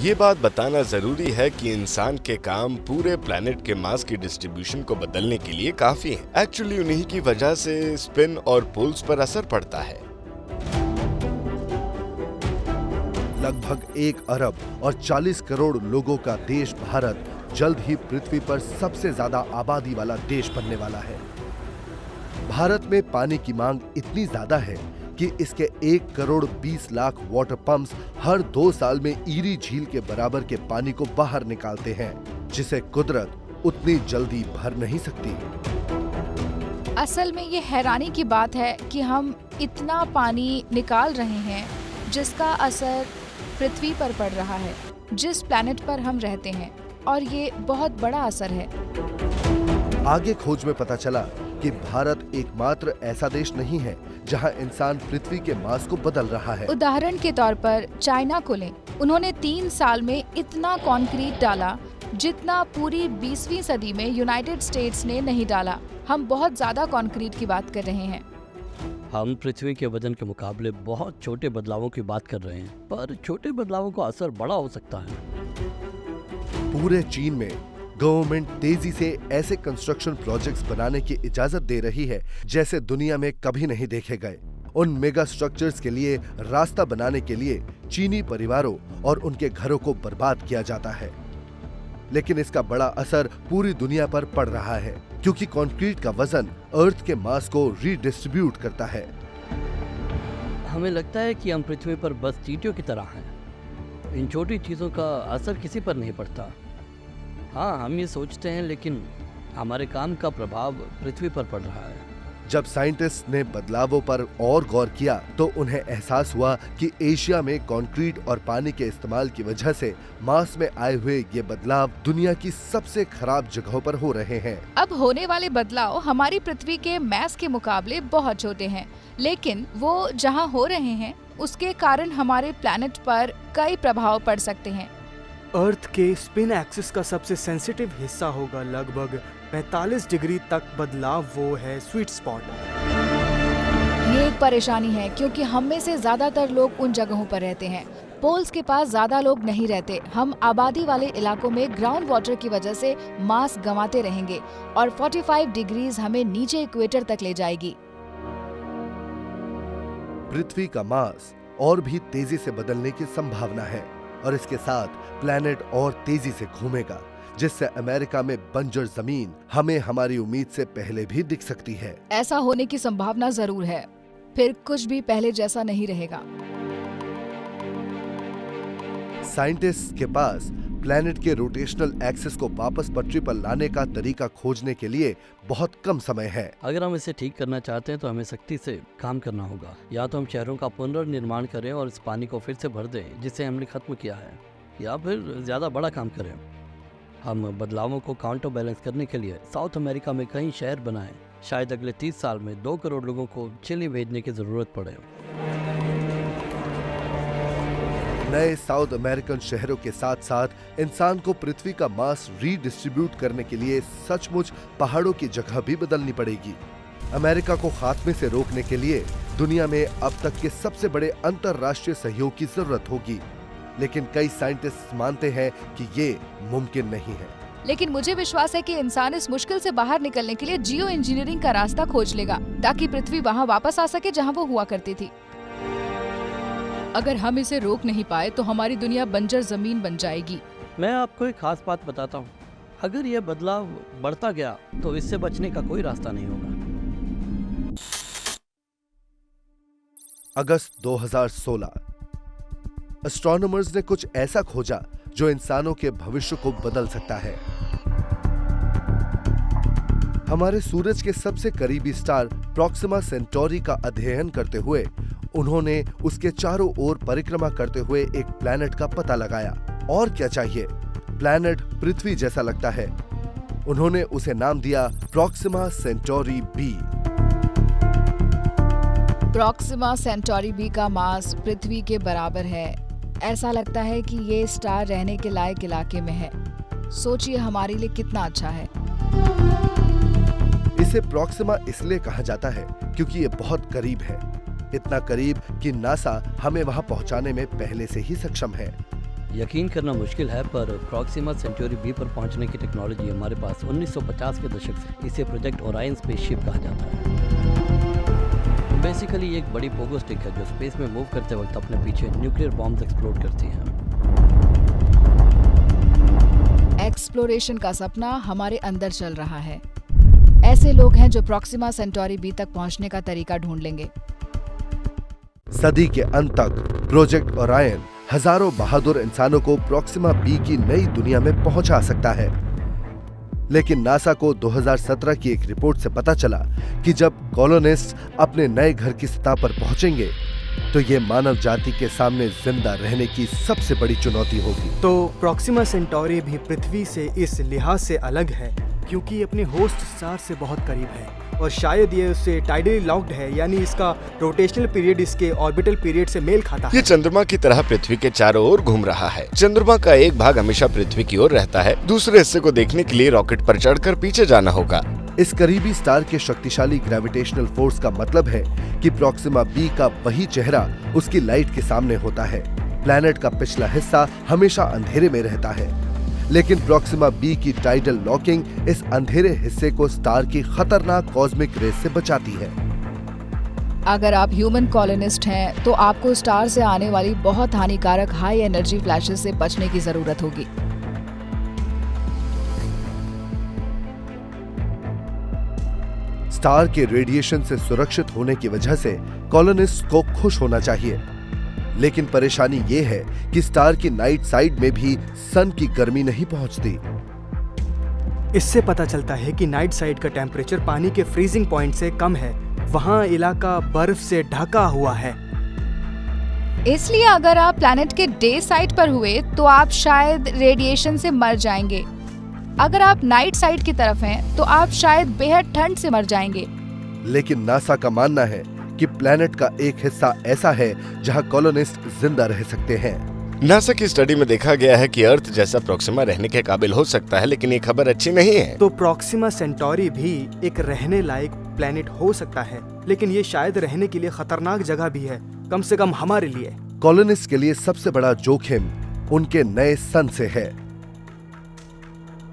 ये बात बताना जरूरी है कि इंसान के काम पूरे प्लेनेट के मास की डिस्ट्रीब्यूशन को बदलने के लिए काफी है। एक्चुअली उन्हीं की वजह से स्पिन और पोल्स पर असर पड़ता है। लगभग 1 अरब और 40 करोड़ लोगों का देश भारत जल्द ही पृथ्वी पर सबसे ज्यादा आबादी वाला देश बनने वाला है। भारत में पानी की मांग इतनी ज्यादा है कि इसके 1 करोड़ 20 लाख वाटर पंप्स हर 2 साल में ईरी झील के बराबर के पानी को बाहर निकालते हैं, जिसे कुदरत उतनी जल्दी भर नहीं सकती। असल में ये हैरानी की बात है कि हम इतना पानी निकाल रहे हैं जिसका असर पृथ्वी पर पड़ रहा है, जिस प्लैनेट पर हम रहते हैं, और ये बहुत बड़ा असर है। आगे खोज में पता चला कि भारत एकमात्र ऐसा देश नहीं है जहां इंसान पृथ्वी के मास को बदल रहा है। उदाहरण के तौर पर चाइना को लें, उन्होंने 3 साल में इतना कंक्रीट डाला जितना पूरी 20वीं सदी में यूनाइटेड स्टेट्स ने नहीं डाला। हम बहुत ज्यादा कंक्रीट की बात कर रहे हैं। हम पृथ्वी के वजन के मुकाबले बहुत छोटे बदलावों की बात कर रहे हैं, पर छोटे बदलावों का असर बड़ा हो सकता है। पूरे चीन में गवर्नमेंट तेजी से ऐसे कंस्ट्रक्शन प्रोजेक्ट्स बनाने की इजाजत दे रही है जैसे दुनिया में कभी नहीं देखे गए। उन मेगा स्ट्रक्चर्स के लिए रास्ता बनाने के लिए चीनी परिवारों और उनके घरों को बर्बाद किया जाता है, लेकिन इसका बड़ा असर पूरी दुनिया पर पड़ रहा है क्योंकि कंक्रीट का वजन अर्थ के मास को रीडिस्ट्रीब्यूट करता है। हमें लगता है कि हम पृथ्वी पर बस चींटियों की तरह हैं। इन छोटी चीज़ों का असर किसी पर नहीं पड़ता। हाँ, हम ये सोचते हैं, लेकिन हमारे काम का प्रभाव पृथ्वी पर पड़ रहा है। जब साइंटिस्ट ने बदलावों पर और गौर किया तो उन्हें एहसास हुआ कि एशिया में कंक्रीट और पानी के इस्तेमाल की वजह से मास में आए हुए ये बदलाव दुनिया की सबसे खराब जगहों पर हो रहे हैं। अब होने वाले बदलाव हमारी पृथ्वी के मैस के मुकाबले बहुत छोटे हैं, लेकिन वो जहां हो रहे हैं उसके कारण हमारे प्लैनेट पर कई प्रभाव पड़ सकते हैं। अर्थ के स्पिन एक्सिस का सबसे सेंसिटिव हिस्सा होगा लगभग 45 डिग्री तक बदलाव, वो है स्वीट स्पॉट। ये एक परेशानी है क्योंकि हम में से ज्यादातर लोग उन जगहों पर रहते हैं। पोल्स के पास ज्यादा लोग नहीं रहते। हम आबादी वाले इलाकों में ग्राउंड वाटर की वजह से मास गंवाते रहेंगे और 45 डिग्रीज हमें नीचे इक्वेटर तक ले जाएगी। पृथ्वी का मास और भी तेजी से बदलने की संभावना है और इसके साथ प्लैनेट और तेजी से घूमेगा, जिससे अमेरिका में बंजर जमीन हमें हमारी उम्मीद से पहले भी दिख सकती है। ऐसा होने की संभावना जरूर है, फिर कुछ भी पहले जैसा नहीं रहेगा। साइंटिस्ट के पास प्लैनेट के रोटेशनल एक्सिस को वापस पटरी पर लाने का तरीका खोजने के लिए बहुत कम समय है। अगर हम इसे ठीक करना चाहते हैं तो हमें सख्ती से काम करना होगा। या तो हम शहरों का पुनर्निर्माण करें और इस पानी को फिर से भर दें जिसे हमने खत्म किया है, या फिर ज्यादा बड़ा काम करें। हम बदलावों को काउंटर बैलेंस करने के लिए साउथ अमेरिका में कई शहर बनाएं। शायद अगले 30 साल में 2 करोड़ लोगों को चिली भेजने की जरूरत पड़े। नए साउथ अमेरिकन शहरों के साथ साथ इंसान को पृथ्वी का मास रीडिस्ट्रीब्यूट करने के लिए सचमुच पहाड़ों की जगह भी बदलनी पड़ेगी। अमेरिका को खात्मे से रोकने के लिए दुनिया में अब तक के सबसे बड़े अंतर्राष्ट्रीय सहयोग की जरूरत होगी, लेकिन कई साइंटिस्ट मानते हैं कि ये मुमकिन नहीं है। लेकिन मुझे विश्वास है कि इंसान इस मुश्किल से बाहर निकलने के लिए जियो इंजीनियरिंग का रास्ता खोज लेगा ताकि पृथ्वी वहाँ वापस आ सके जहाँ वो हुआ करती थी। अगर हम इसे रोक नहीं पाए तो हमारी दुनिया बंजर जमीन बन जाएगी। मैं आपको एक खास बात बताता हूँ, अगर यह बदलाव बढ़ता गया तो इससे बचने का कोई रास्ता नहीं होगा। अगस्त 2016 एस्ट्रोनॉमर्स ने कुछ ऐसा खोजा जो इंसानों के भविष्य को बदल सकता है। हमारे सूरज के सबसे करीबी स्टार प्रॉक्सिमा सेंटोरी का अध्ययन करते हुए उन्होंने उसके चारों ओर परिक्रमा करते हुए एक प्लैनेट का पता लगाया। और क्या चाहिए, प्लैनेट पृथ्वी जैसा लगता है। उन्होंने उसे नाम दिया Proxima Centauri b. Proxima Centauri b का मास पृथ्वी के बराबर है। ऐसा लगता है कि ये स्टार रहने के लायक इलाके में है। सोचिए हमारे लिए कितना अच्छा है। इसे प्रॉक्सिमा इसलिए कहा जाता है क्योंकि ये बहुत करीब है, इतना करीब कि नासा हमें वहां पहुंचाने में पहले से ही सक्षम है। यकीन करना मुश्किल है, पर प्रॉक्सिमा सेंटोरी बी पर पहुंचने की टेक्नोलॉजी हमारे पास 1950 के दशक से। इसे प्रोजेक्ट ओरायन स्पेसशिप कहा जाता है। बेसिकली एक बड़ी पोगो स्टिक है जो स्पेस में मूव करते वक्त अपने पीछे न्यूक्लियर बॉम्ब्स एक्सप्लोड करती हैं। एक्सप्लोरेशन का सपना हमारे अंदर चल रहा है। ऐसे लोग हैं जो प्रॉक्सिमा सेंटोरी बी तक पहुंचने का तरीका ढूंढ लेंगे। सदी के अंत तक प्रोजेक्ट ओरायन हजारों बहादुर इंसानों को प्रॉक्सिमा बी की नई दुनिया में पहुंचा सकता है। लेकिन नासा को 2017 की एक रिपोर्ट से पता चला कि जब कॉलोनिस्ट अपने नए घर की सतह पर पहुंचेंगे तो ये मानव जाति के सामने जिंदा रहने की सबसे बड़ी चुनौती होगी। तो प्रॉक्सिमा सेंटोरी भी पृथ्वी से इस लिहाज से अलग है क्योंकि ये अपने होस्ट स्टार से बहुत करीब है और शायद ये उससे टाइडली लॉक्ड है, यानी इसका रोटेशनल पीरियड इसके ऑर्बिटल पीरियड से मेल खाता है। ये चंद्रमा की तरह पृथ्वी के चारों ओर घूम रहा है। चंद्रमा का एक भाग हमेशा पृथ्वी की ओर रहता है, दूसरे हिस्से को देखने के लिए रॉकेट पर चढ़कर पीछे जाना होगा। इस करीबी स्टार के शक्तिशाली ग्रेविटेशनल फोर्स का मतलब है कि प्रॉक्सिमा बी का वही चेहरा उसकी लाइट के सामने होता है। प्लैनेट का पिछला हिस्सा हमेशा अंधेरे में रहता है, लेकिन प्रॉक्सिमा बी की टाइडल लॉकिंग इस अंधेरे हिस्से को स्टार की खतरनाक कॉस्मिक रेस से बचाती है। अगर आप ह्यूमन कॉलोनिस्ट हैं तो आपको स्टार से आने वाली बहुत हानिकारक हाई एनर्जी फ्लैशेस से बचने की जरूरत होगी। स्टार के रेडिएशन से सुरक्षित होने की वजह से कॉलोनिस्ट को खुश होना चाहिए, लेकिन परेशानी ये है कि स्टार की नाइट साइड में भी सन की गर्मी नहीं पहुंचती। इससे पता चलता है कि नाइट साइड का टेम्परेचर पानी के फ्रीजिंग पॉइंट से कम है, वहाँ इलाका बर्फ से ढका हुआ है। इसलिए अगर आप प्लैनेट के डे साइड पर हुए तो आप शायद रेडिएशन से मर जाएंगे। अगर आप नाइट साइड की तरफ हैं तो आप शायद बेहद ठंड से मर जाएंगे। लेकिन नासा का मानना है कि प्लैनेट का एक हिस्सा ऐसा है जहां कॉलोनिस्ट जिंदा रह सकते हैं। नासा की स्टडी में देखा गया है कि अर्थ जैसा प्रॉक्सिमा रहने के काबिल हो सकता है, लेकिन ये खबर अच्छी नहीं है। तो प्रॉक्सिमा सेंटोरी भी एक रहने लायक प्लैनेट हो सकता है, लेकिन ये शायद रहने के लिए खतरनाक जगह भी है, कम से कम हमारे लिए। कॉलोनिस्ट के लिए सबसे बड़ा जोखिम उनके नए सन से है।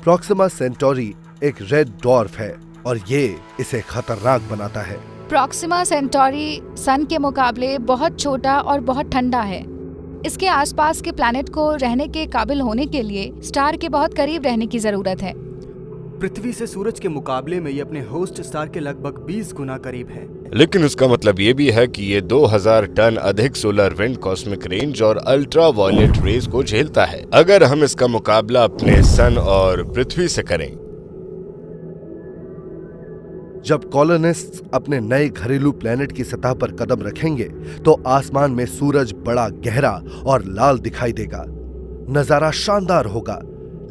प्रॉक्सिमा सेंटोरी एक रेड डॉर्फ है और ये इसे खतरनाक बनाता है। प्रॉक्सिमा सेंटोरी सन के मुकाबले बहुत छोटा और बहुत ठंडा है। इसके आसपास के प्लैनेट को रहने के काबिल होने के लिए स्टार के बहुत करीब रहने की जरूरत है। पृथ्वी से सूरज के मुकाबले में ये अपने होस्ट स्टार के लगभग 20 गुना करीब है। लेकिन उसका मतलब ये भी है कि ये 2000 टन अधिक सोलर विंड, कॉस्मिक रेंज और अल्ट्रा वायलेट रेज को झेलता है। अगर हम इसका मुकाबला अपने सन और पृथ्वी से करें। जब कॉलोनिस्ट्स अपने नए घरेलू प्लैनेट की सतह पर कदम रखेंगे तो आसमान में सूरज बड़ा गहरा और लाल दिखाई देगा। नजारा शानदार होगा,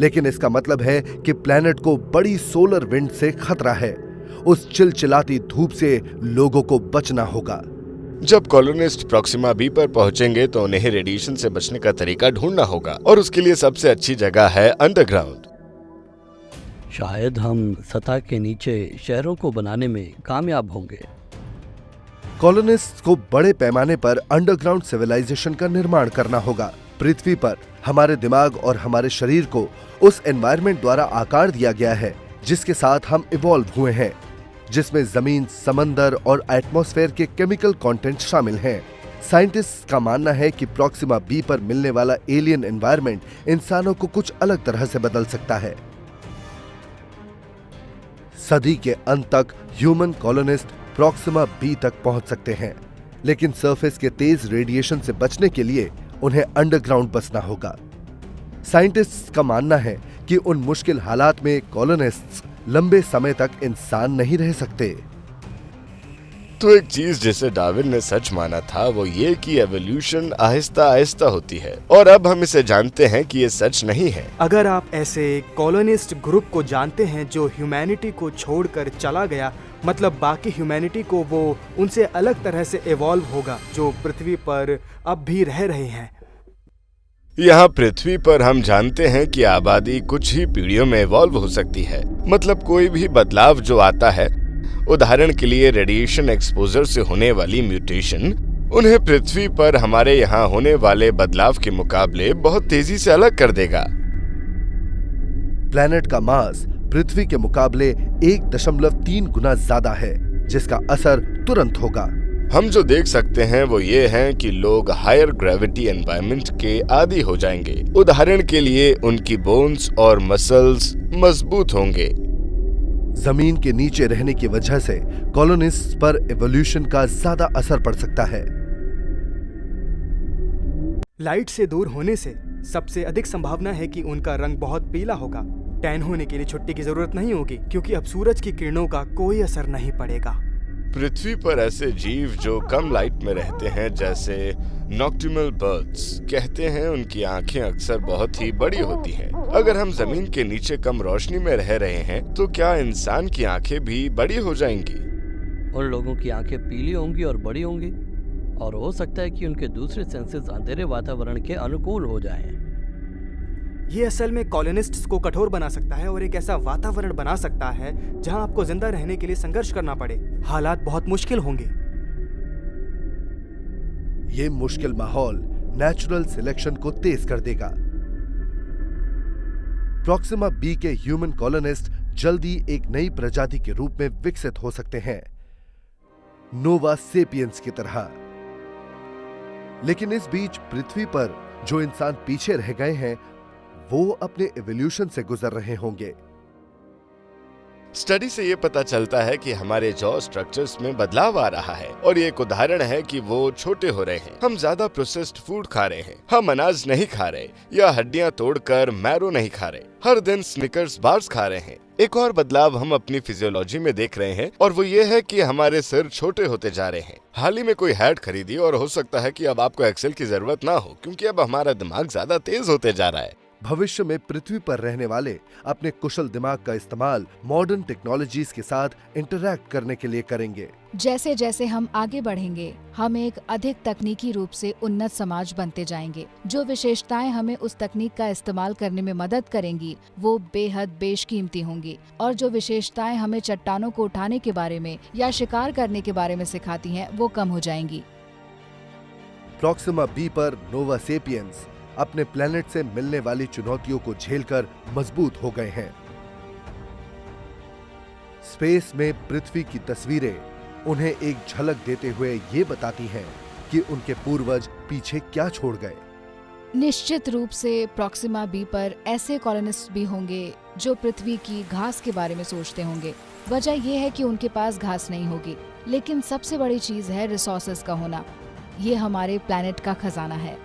लेकिन इसका मतलब है कि प्लैनेट को बड़ी सोलर विंड से खतरा है। उस चिलचिलाती धूप से लोगों को बचना होगा। जब कॉलोनिस्ट प्रॉक्सिमा बी पर पहुंचेंगे तो उन्हें रेडिएशन से बचने का तरीका ढूंढना होगा, और उसके लिए सबसे अच्छी जगह है अंडरग्राउंड। शायद हम सतह के नीचे शहरों को बनाने में कामयाब होंगे। कॉलोनिस्ट्स को बड़े पैमाने पर अंडरग्राउंड सिविलाइजेशन का निर्माण करना होगा। पृथ्वी पर हमारे दिमाग और हमारे शरीर को उस एनवायरनमेंट द्वारा आकार दिया गया है जिसके साथ हम इवॉल्व हुए हैं, जिसमें जमीन, समंदर और एटमॉस्फेयर के केमिकल कंटेंट शामिल हैं। साइंटिस्ट का मानना है कि प्रॉक्सिमा बी पर मिलने वाला एलियन एनवायरनमेंट इंसानों को कुछ अलग तरह से बदल सकता है। सदी के अंत तक ह्यूमन कॉलोनिस्ट प्रॉक्सिमा बी तक पहुंच सकते हैं, लेकिन सरफेस के तेज रेडिएशन से बचने के लिए उन्हें अंडरग्राउंड बसना होगा। साइंटिस्ट्स का मानना है कि उन मुश्किल हालात में कॉलोनिस्ट्स लंबे समय तक इंसान नहीं रह सकते। तो एक चीज जिसे डार्विन ने सच माना था वो ये कि एवोल्यूशन आहिस्ता आहिस्ता होती है, और अब हम इसे जानते हैं कि ये सच नहीं है। अगर आप ऐसे कॉलोनिस्ट ग्रुप को जानते हैं जो ह्यूमैनिटी को छोड़कर चला गया, मतलब बाकी ह्यूमैनिटी को वो उनसे अलग तरह से इवॉल्व होगा जो पृथ्वी पर अब भी रह रहे हैं। यहाँ पृथ्वी पर हम जानते हैं कि आबादी कुछ ही पीढ़ियों में इवॉल्व हो सकती है। मतलब कोई भी बदलाव जो आता है उदाहरण के लिए रेडिएशन एक्सपोजर से होने वाली म्यूटेशन उन्हें पृथ्वी पर हमारे यहाँ होने वाले बदलाव के मुकाबले बहुत तेजी से अलग कर देगा। प्लैनेट का मास पृथ्वी के मुकाबले 1.3 गुना ज्यादा है, जिसका असर तुरंत होगा। हम जो देख सकते हैं वो ये है कि लोग हायर ग्रेविटी एनवायरनमेंट के आदी हो जाएंगे। उदाहरण के लिए उनकी बोन्स और मसल्स मजबूत होंगे। जमीन के नीचे रहने की वजह से कॉलोनिस्ट्स पर एवोल्यूशन का ज्यादा असर पड़ सकता है। लाइट से दूर होने से सबसे अधिक संभावना है कि उनका रंग बहुत पीला होगा। टैन होने के लिए छुट्टी की जरूरत नहीं होगी, क्योंकि अब सूरज की किरणों का कोई असर नहीं पड़ेगा। पृथ्वी पर ऐसे जीव जो कम लाइट में रहते हैं, जैसे नॉक्टर्नल बर्ड्स, कहते हैं उनकी आंखें अक्सर बहुत ही बड़ी होती हैं। अगर हम जमीन के नीचे कम रोशनी में रह रहे हैं तो क्या इंसान की आंखें भी बड़ी हो जाएंगी? उन लोगों की आंखें पीली होंगी और बड़ी होंगी, और हो सकता है कि उनके दूसरे सेंसेस अंधेरे वातावरण के अनुकूल हो जाएं। ये असल में कॉलोनिस्ट्स को कठोर बना सकता है और एक ऐसा वातावरण बना सकता है जहां आपको जिंदा रहने के लिए संघर्ष करना पड़े। हालात बहुत मुश्किल होंगे। ये मुश्किल माहौल नेचुरल सिलेक्शन को तेज कर देगा। प्रॉक्सिमा बी के ह्यूमन कॉलोनिस्ट जल्दी एक नई प्रजाति के रूप में विकसित हो सकते हैं, नोवा सेपियंस की तरह। लेकिन इस बीच पृथ्वी पर जो इंसान पीछे रह गए हैं वो अपने एवोल्यूशन से गुजर रहे होंगे। स्टडी से ये पता चलता है कि हमारे जॉ स्ट्रक्चर्स में बदलाव आ रहा है, और ये एक उदाहरण है कि वो छोटे हो रहे हैं। हम ज्यादा प्रोसेस्ड फूड खा रहे हैं, हम अनाज नहीं खा रहे या हड्डियां तोड़कर मैरो नहीं खा रहे, हर दिन स्निकर्स बार्स खा रहे हैं। एक और बदलाव हम अपनी फिजियोलॉजी में देख रहे हैं, और वो ये है कि हमारे सिर छोटे होते जा रहे हैं। हाल ही में कोई हैट खरीदी और हो सकता है कि अब आपको एक्सेल की जरूरत ना हो, क्योंकि अब हमारा दिमाग ज्यादा तेज होते जा रहा है। भविष्य में पृथ्वी पर रहने वाले अपने कुशल दिमाग का इस्तेमाल मॉडर्न टेक्नोलॉजीज के साथ इंटरैक्ट करने के लिए करेंगे। जैसे जैसे हम आगे बढ़ेंगे, हम एक अधिक तकनीकी रूप से उन्नत समाज बनते जाएंगे। जो विशेषताएं हमें उस तकनीक का इस्तेमाल करने में मदद करेंगी वो बेहद बेशकीमती होंगी, और जो विशेषताएं हमें चट्टानों को उठाने के बारे में या शिकार करने के बारे में सिखाती हैं वो कम हो जाएंगी। प्रॉक्सिमा बी पर नोवा सेपियंस अपने प्लेनेट से मिलने वाली चुनौतियों को झेलकर मजबूत हो गए हैं। स्पेस में पृथ्वी की तस्वीरें उन्हें एक झलक देते हुए ये बताती हैं कि उनके पूर्वज पीछे क्या छोड़ गए। निश्चित रूप से प्रॉक्सिमा बी पर ऐसे कॉलोनिस्ट भी होंगे जो पृथ्वी की घास के बारे में सोचते होंगे। वजह यह है कि उनके पास घास नहीं होगी, लेकिन सबसे बड़ी चीज है रिसोर्सेज का होना। ये हमारे प्लेनेट का खजाना है।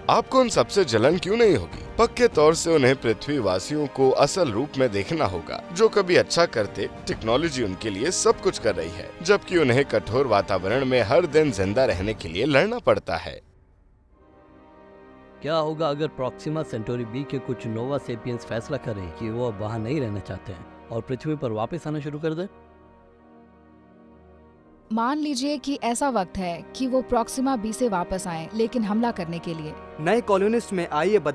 आपको उन सबसे जलन क्यों नहीं होगी? पक्के तौर से उन्हें पृथ्वी वासियों को असल रूप में देखना होगा, जो कभी अच्छा करते। टेक्नोलॉजी उनके लिए सब कुछ कर रही है, जबकि उन्हें कठोर वातावरण में हर दिन जिंदा रहने के लिए लड़ना पड़ता है। क्या होगा अगर प्रॉक्सिमा सेंटोरी बी के कुछ नोवा सेपियंस फैसला करें कि वो अब वहाँ नहीं रहना चाहते हैं और पृथ्वी पर वापस आना शुरू कर दें? मान लीजिए कि ऐसा वक्त है कि वो प्रॉक्सिमा बी से वापस आए, लेकिन हमला करने के लिए। नए कॉलोनिस्ट में आई ये बदलाव